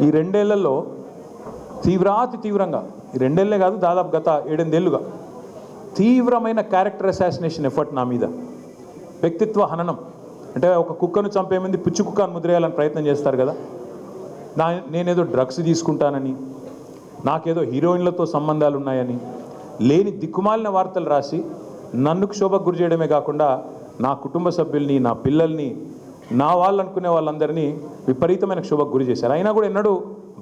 ఈ రెండేళ్లలో తీవ్రంగా ఈ రెండేళ్లే కాదు దాదాపు గత 7-8 ఏళ్లుగా తీవ్రమైన క్యారెక్టర్ అసాసినేషన్ ఎఫర్ట్ నా మీద, వ్యక్తిత్వ హననం. అంటే ఒక కుక్కను చంపే ముందు పిచ్చి కుక్కను ముద్రేయాలని ప్రయత్నం చేస్తారు కదా, నేనేదో డ్రగ్స్ తీసుకుంటానని, నాకేదో హీరోయిన్లతో సంబంధాలు ఉన్నాయని లేని దిక్కుమాలిన వార్తలు రాసి నన్ను క్షోభకు గురి చేయడమే కాకుండా నా కుటుంబ సభ్యుల్ని, నా పిల్లల్ని, నా వాళ్ళు అనుకునే వాళ్ళందరినీ విపరీతమైన క్షోభకు గురి చేశారు. అయినా కూడా ఎన్నడూ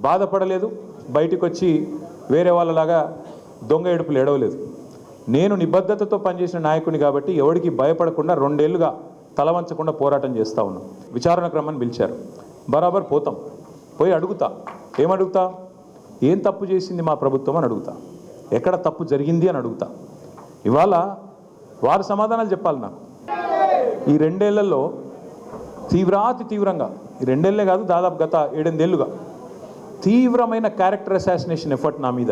బాధపడలేదు, బయటకు వచ్చి వేరే వాళ్ళలాగా దొంగ ఏడుపులు ఏడవలేదు. నేను నిబద్ధతతో పనిచేసిన నాయకుని కాబట్టి ఎవరికి భయపడకుండా 2 ఏళ్లుగా తలవంచకుండా పోరాటం చేస్తూ ఉన్నాం. విచారణ క్రమాన్ని పిలిచారు, బరాబర్ పోతాం, పోయి అడుగుతా. ఏమడుగుతా? ఏం తప్పు చేసింది మా ప్రభుత్వం అని అడుగుతా, ఎక్కడ తప్పు జరిగింది అని అడుగుతా. ఇవాళ వారు సమాధానాలు చెప్పాలి నాకు. ఈ 2 ఏళ్లలో తీవ్రంగా ఈ 2 ఏళ్లే కాదు దాదాపు గత 7-8 ఏళ్లుగా తీవ్రమైన క్యారెక్టర్ అసాసినేషన్ ఎఫర్ట్ నా మీద,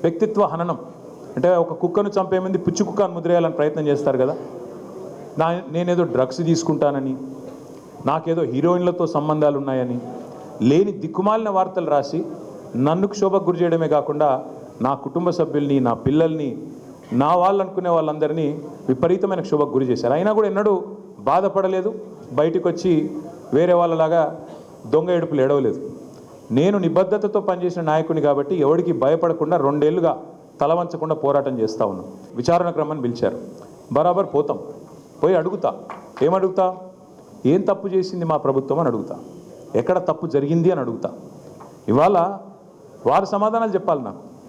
వ్యక్తిత్వ హననం. అంటే ఒక కుక్కను చంపే ముందు పిచ్చి కుక్కను ముద్రేయాలని ప్రయత్నం చేస్తారు కదా, నేనేదో డ్రగ్స్ తీసుకుంటానని, నాకేదో హీరోయిన్లతో సంబంధాలు ఉన్నాయని లేని దిక్కుమాలిన వార్తలు రాసి నన్ను క్షోభకు గురి చేయడమే కాకుండా నా కుటుంబ సభ్యుల్ని, నా పిల్లల్ని, నా వాళ్ళు అనుకునే వాళ్ళందరినీ విపరీతమైన క్షోభకు గురి చేశారు. అయినా కూడా ఎన్నడూ బాధపడలేదు, బయటకు వచ్చి వేరే వాళ్ళలాగా దొంగ ఏడుపులు ఏడవలేదు. నేను నిబద్ధతతో పనిచేసిన నాయకుని కాబట్టి ఎవరికి భయపడకుండా 2 ఏళ్లుగా తలవంచకుండా పోరాటం చేస్తూ ఉన్నాం. విచారణ క్రమాన్ని పిలిచారు, బరాబర్ పోతాం, పోయి అడుగుతా. ఏమడుగుతా? ఏం తప్పు చేసింది మా ప్రభుత్వం అని అడుగుతా, ఎక్కడ తప్పు జరిగింది అని అడుగుతా. ఇవాళ వారు సమాధానాలు చెప్పాలి నాకు.